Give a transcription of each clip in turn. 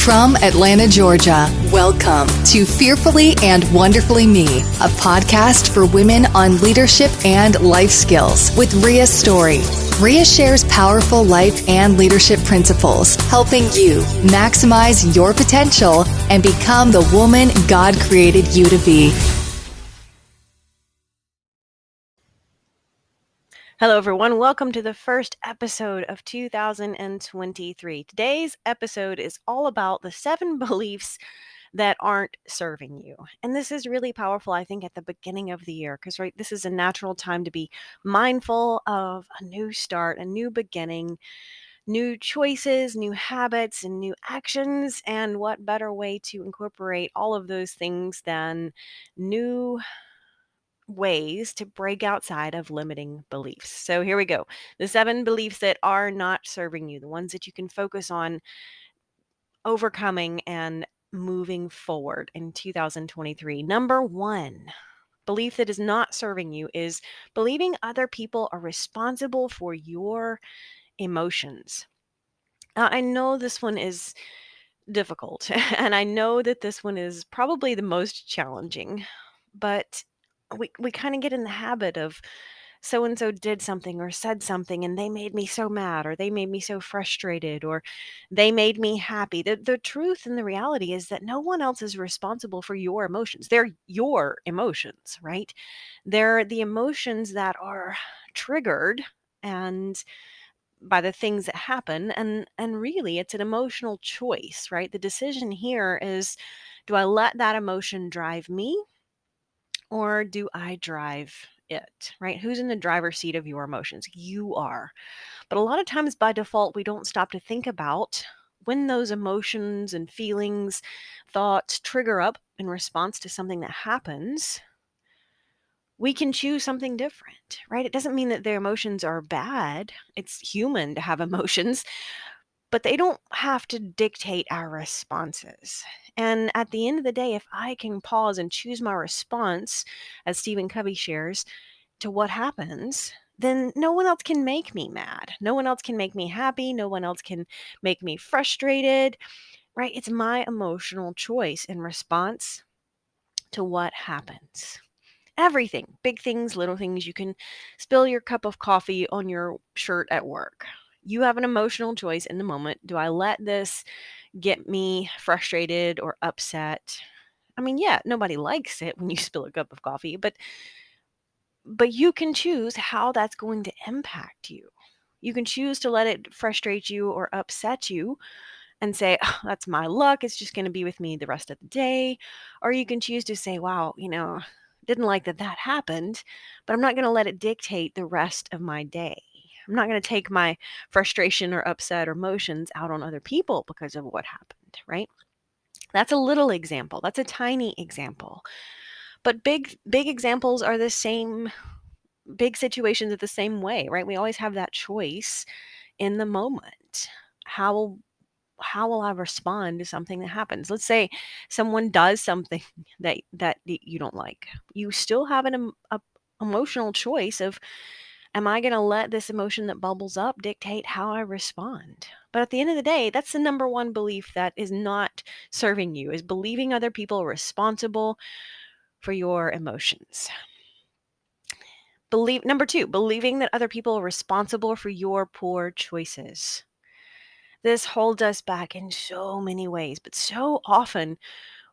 From Atlanta, Georgia, welcome to Fearfully and Wonderfully Me, a podcast for women on leadership and life skills with Rhea Story. Rhea shares powerful life and leadership principles, helping you maximize your potential and become the woman God created you to be. Hello, everyone. Welcome to the first episode of 2023. Today's episode is all about the 7 beliefs that aren't serving you. And this is really powerful, I think, at the beginning of the year, because this is a natural time to be mindful of a new start, a new beginning, new choices, new habits, and new actions. And what better way to incorporate all of those things than new ways to break outside of limiting beliefs. So here we go. The 7 beliefs that are not serving you, the ones that you can focus on overcoming and moving forward in 2023. Number 1 belief that is not serving you is believing other people are responsible for your emotions. I know this one is difficult, and I know that this one is probably the most challenging, but we kind of get in the habit of so and so did something or said something and they made me so mad or they made me so frustrated or they made me happy. The truth and the reality is that no one else is responsible for your emotions. They're your emotions, right? They're the emotions that are triggered and by the things that happen, and really it's an emotional choice, right? The decision here is, do I let that emotion drive me or do I drive it, right? Who's in the driver's seat of your emotions? You are. But a lot of times by default, we don't stop to think about when those emotions and feelings, thoughts trigger up in response to something that happens. We can choose something different, right? It doesn't mean that their emotions are bad. It's human to have emotions, but they don't have to dictate our responses. And at the end of the day, if I can pause and choose my response, as Stephen Covey shares, to what happens, then no one else can make me mad. No one else can make me happy. No one else can make me frustrated, right? It's my emotional choice in response to what happens. Everything, big things, little things. You can spill your cup of coffee on your shirt at work. You have an emotional choice in the moment. Do I let this get me frustrated or upset? I mean, yeah, nobody likes it when you spill a cup of coffee, but you can choose how that's going to impact you. You can choose to let it frustrate you or upset you and say, oh, that's my luck. It's just going to be with me the rest of the day. Or you can choose to say, wow, didn't like that happened, but I'm not going to let it dictate the rest of my day. I'm not going to take my frustration or upset or emotions out on other people because of what happened, right? That's a little example. That's a tiny example. But big examples are the same. Big situations are the same way, right? We always have that choice in the moment. How will I respond to something that happens? Let's say someone does something that you don't like. You still have an emotional choice of, am I going to let this emotion that bubbles up dictate how I respond? But at the end of the day, that's the number 1 belief that is not serving you, is believing other people are responsible for your emotions. Number 2, believing that other people are responsible for your poor choices. This holds us back in so many ways, but so often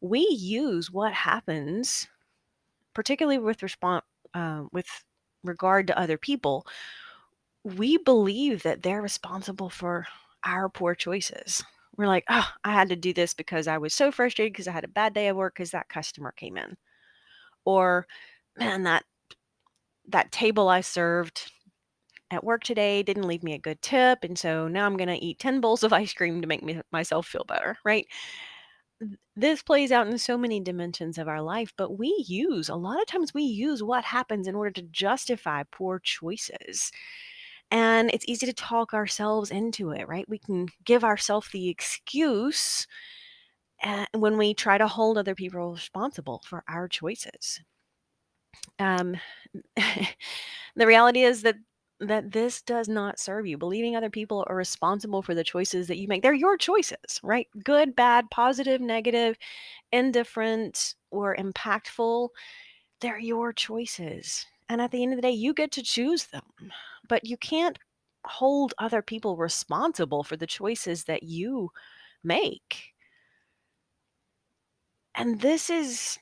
we use what happens, particularly with regard to other people. We believe that they're responsible for our poor choices. We're like, oh, I had to do this because I was so frustrated because I had a bad day at work because that customer came in, or man, that table I served at work today didn't leave me a good tip, and so now I'm going to eat 10 bowls of ice cream to make myself feel better, right? This plays out in so many dimensions of our life, but a lot of times we use what happens in order to justify poor choices. And it's easy to talk ourselves into it, right? We can give ourselves the excuse when we try to hold other people responsible for our choices. Um, the reality is that that this does not serve you. Believing other people are responsible for the choices that you make. They're your choices, right? Good, bad, positive, negative, indifferent, or impactful. They're your choices. And at the end of the day, you get to choose them. But you can't hold other people responsible for the choices that you make. And this is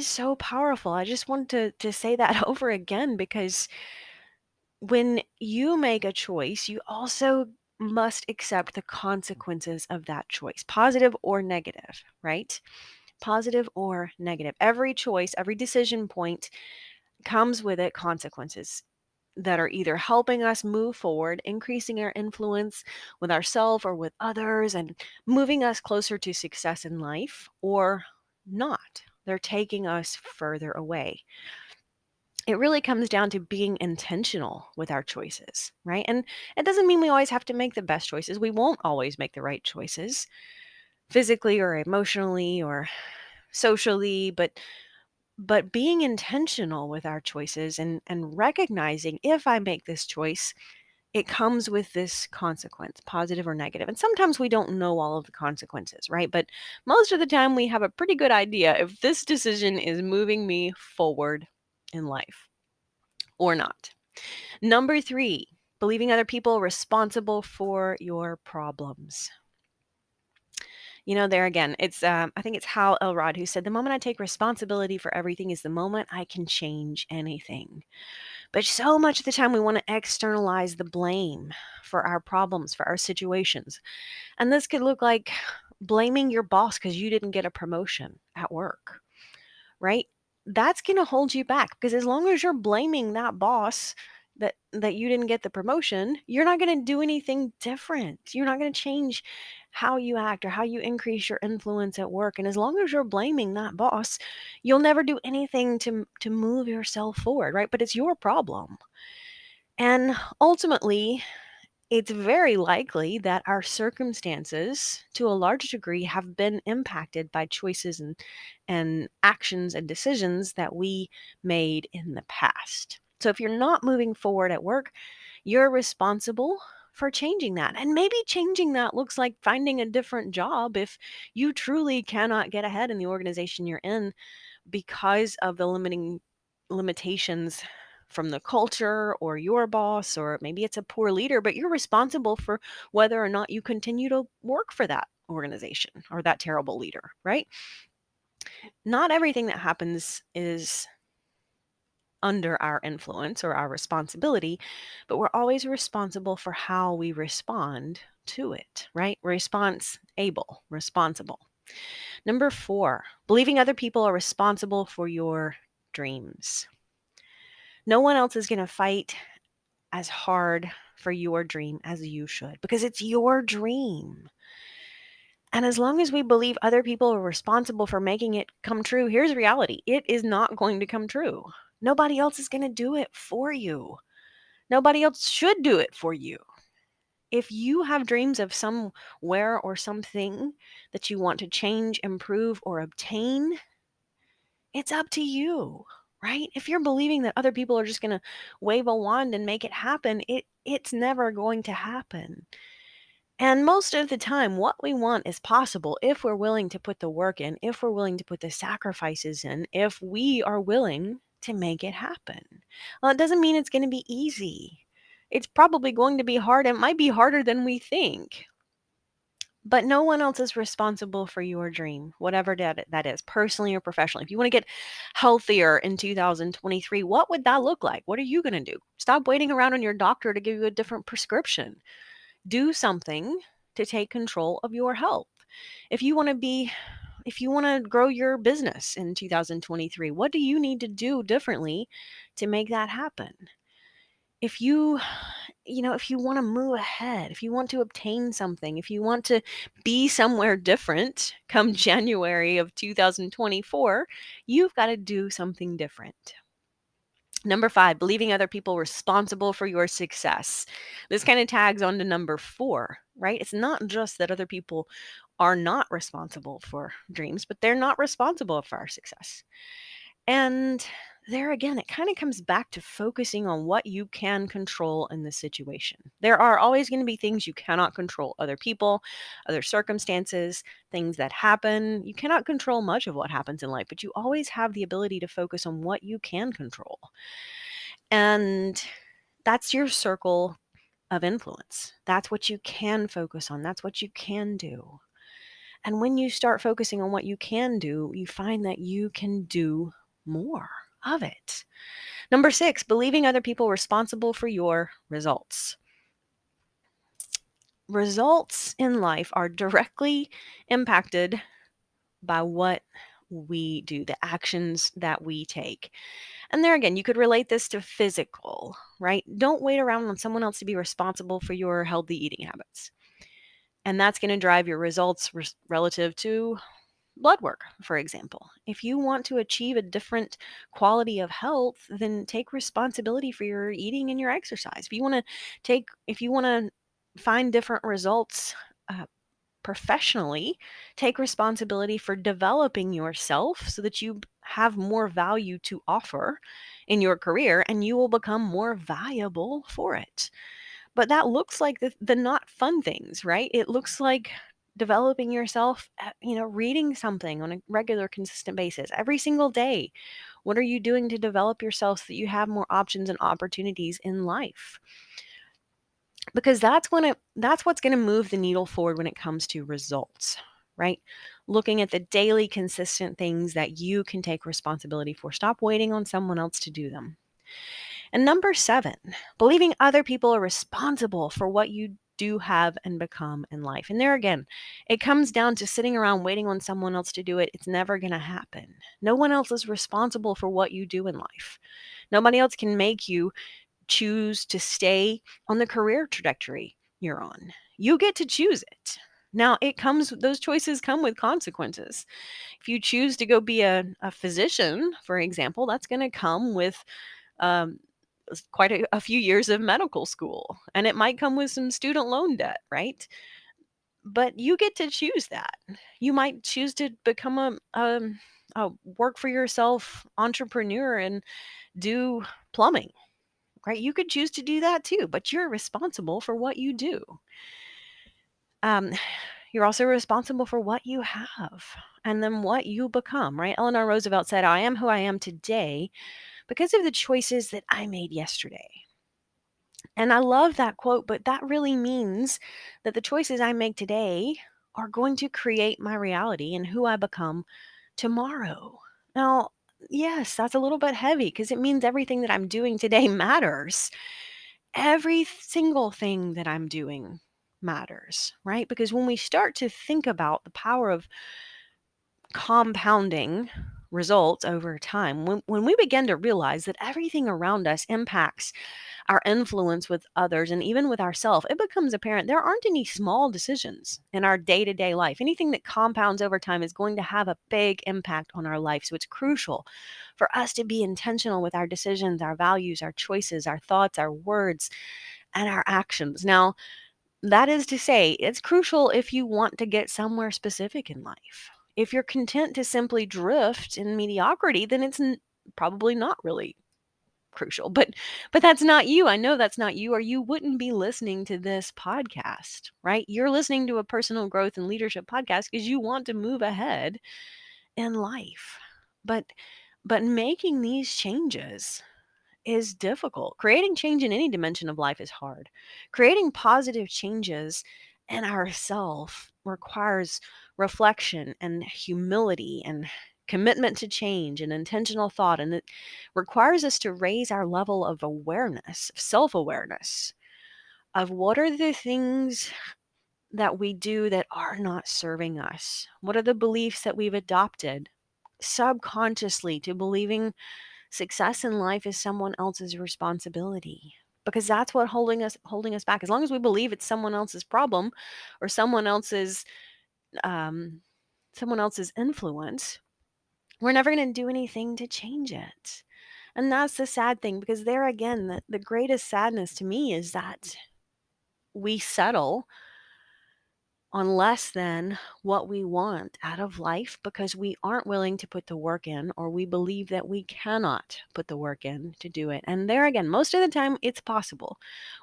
so powerful. I just want to say that over again, because when you make a choice, you also must accept the consequences of that choice, positive or negative, right? Positive or negative. Every choice, every decision point comes with it consequences that are either helping us move forward, increasing our influence with ourselves or with others, and moving us closer to success in life, or not. They're taking us further away. It really comes down to being intentional with our choices, right? And it doesn't mean we always have to make the best choices. We won't always make the right choices, physically or emotionally or socially, but being intentional with our choices, and recognizing, if I make this choice, it comes with this consequence, positive or negative. And sometimes we don't know all of the consequences, right? But most of the time we have a pretty good idea if this decision is moving me forward in life or not. Number 3, believing other people responsible for your problems. There again, it's I think it's Hal Elrod who said, "The moment I take responsibility for everything is the moment I can change anything." But so much of the time we want to externalize the blame for our problems, for our situations. And this could look like blaming your boss because you didn't get a promotion at work, right? That's going to hold you back, because as long as you're blaming that boss that you didn't get the promotion, you're not going to do anything different. You're not going to change how you act or how you increase your influence at work. And as long as you're blaming that boss, you'll never do anything to move yourself forward, right? But it's your problem. And ultimately, it's very likely that our circumstances, to a large degree, have been impacted by choices and actions and decisions that we made in the past. So if you're not moving forward at work, you're responsible for changing that. And maybe changing that looks like finding a different job if you truly cannot get ahead in the organization you're in because of the limitations from the culture or your boss, or maybe it's a poor leader, but you're responsible for whether or not you continue to work for that organization or that terrible leader, right? Not everything that happens is under our influence or our responsibility, but we're always responsible for how we respond to it, right? Responsible. Number 4, believing other people are responsible for your dreams. No one else is going to fight as hard for your dream as you should, because it's your dream. And as long as we believe other people are responsible for making it come true, here's reality: it is not going to come true. Nobody else is going to do it for you. Nobody else should do it for you. If you have dreams of somewhere or something that you want to change, improve, or obtain, it's up to you, right? If you're believing that other people are just going to wave a wand and make it happen, it's never going to happen. And most of the time, what we want is possible if we're willing to put the work in, if we're willing to put the sacrifices in, if we are willing to make it happen. Well, it doesn't mean it's going to be easy. It's probably going to be hard. It might be harder than we think. But no one else is responsible for your dream, whatever that is, personally or professionally. If you want to get healthier in 2023, what would that look like? What are you going to do? Stop waiting around on your doctor to give you a different prescription. Do something to take control of your health. If you want to grow your business in 2023, what do you need to do differently to make that happen? If you want to move ahead, if you want to obtain something, if you want to be somewhere different come January of 2024, you've got to do something different. Number 5, believing other people responsible for your success. This kind of tags on to number 4, right? It's not just that other people are not responsible for dreams, but they're not responsible for our success. And there again, it kind of comes back to focusing on what you can control in the situation. There are always going to be things you cannot control: other people, other circumstances, things that happen. You cannot control much of what happens in life, but you always have the ability to focus on what you can control. And that's your circle of influence. That's what you can focus on. That's what you can do. And when you start focusing on what you can do, you find that you can do more of it. Number 6, believing other people responsible for your results. Results in life are directly impacted by what we do, the actions that we take. And there again, you could relate this to physical, right? Don't wait around on someone else to be responsible for your healthy eating habits. And that's going to drive your results relative to blood work, for example. If you want to achieve a different quality of health, then take responsibility for your eating and your exercise. If you want to find different results professionally, take responsibility for developing yourself so that you have more value to offer in your career and you will become more valuable for it. But that looks like the not fun things, right? It looks like developing yourself, reading something on a regular, consistent basis every single day. What are you doing to develop yourself so that you have more options and opportunities in life? Because that's what's going to move the needle forward when it comes to results, right? Looking at the daily, consistent things that you can take responsibility for. Stop waiting on someone else to do them. And number 7, believing other people are responsible for what you do have and become in life. And there again, it comes down to sitting around waiting on someone else to do it. It's never going to happen. No one else is responsible for what you do in life. Nobody else can make you choose to stay on the career trajectory you're on. You get to choose it. Now, those choices come with consequences. If you choose to go be a physician, for example, that's going to come with quite a few years of medical school, and it might come with some student loan debt, right? But you get to choose that. You might choose to become a work for yourself entrepreneur and do plumbing, right? You could choose to do that too, but you're responsible for what you do. You're also responsible for what you have and then what you become, right? Eleanor Roosevelt said, "I am who I am today because of the choices that I made yesterday." And I love that quote, but that really means that the choices I make today are going to create my reality and who I become tomorrow. Now, yes, that's a little bit heavy because it means everything that I'm doing today matters. Every single thing that I'm doing matters, right? Because when we start to think about the power of compounding results over time, when we begin to realize that everything around us impacts our influence with others and even with ourselves, it becomes apparent there aren't any small decisions in our day-to-day life. Anything that compounds over time is going to have a big impact on our life. So it's crucial for us to be intentional with our decisions, our values, our choices, our thoughts, our words, and our actions. Now, that is to say, it's crucial if you want to get somewhere specific in life. If you're content to simply drift in mediocrity, then it's probably not really crucial. But that's not you. I know that's not you, or you wouldn't be listening to this podcast, right? You're listening to a personal growth and leadership podcast because you want to move ahead in life. But making these changes is difficult. Creating change in any dimension of life is hard. Creating positive changes in ourself requires reflection and humility and commitment to change and intentional thought. And it requires us to raise our level of awareness, self-awareness of what are the things that we do that are not serving us? What are the beliefs that we've adopted subconsciously to believing success in life is someone else's responsibility? Because that's what holding us back. As long as we believe it's someone else's problem or um, someone else's influence, we're never going to do anything to change it. And that's the sad thing, because there again, the greatest sadness to me is that we settle on less than what we want out of life because we aren't willing to put the work in, or we believe that we cannot put the work in to do it. And there again, most of the time it's possible.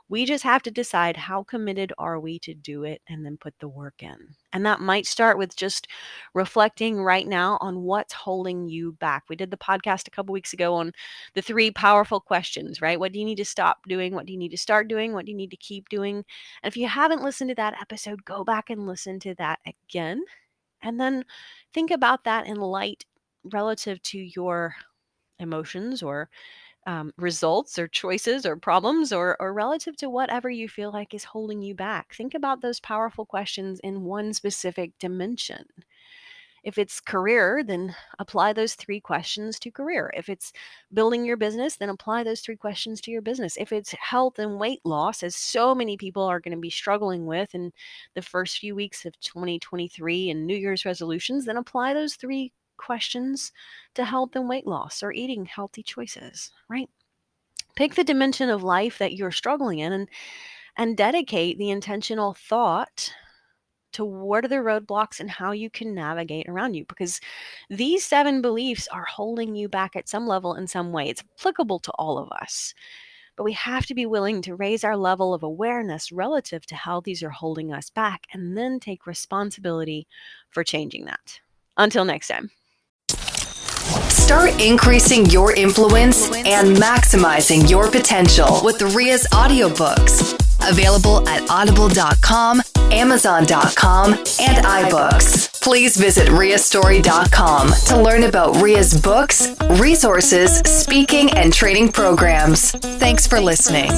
We just have to decide how committed are we to do it and then put the work in. And that might start with just reflecting right now on what's holding you back. We did the podcast a couple weeks ago on the 3 powerful questions, right? What do you need to stop doing? What do you need to start doing? What do you need to keep doing? And if you haven't listened to that episode, go back and listen to that again. And then think about that in light relative to your emotions or results or choices or problems or relative to whatever you feel like is holding you back. Think about those powerful questions in one specific dimension. If it's career, then apply those 3 questions to career. If it's building your business, then apply those 3 questions to your business. If it's health and weight loss, as so many people are going to be struggling with in the first few weeks of 2023 and New Year's resolutions, then apply those 3 questions to health and weight loss or eating healthy choices, right? Pick the dimension of life that you're struggling in and dedicate the intentional thought to what are the roadblocks and how you can navigate around you, because these 7 beliefs are holding you back at some level in some way. It's applicable to all of us, but we have to be willing to raise our level of awareness relative to how these are holding us back and then take responsibility for changing that. Until next time. Start increasing your influence and maximizing your potential with Ria's audiobooks. Available at audible.com, amazon.com, and iBooks. Please visit riastory.com to learn about Ria's books, resources, speaking, and training programs. Thanks for listening.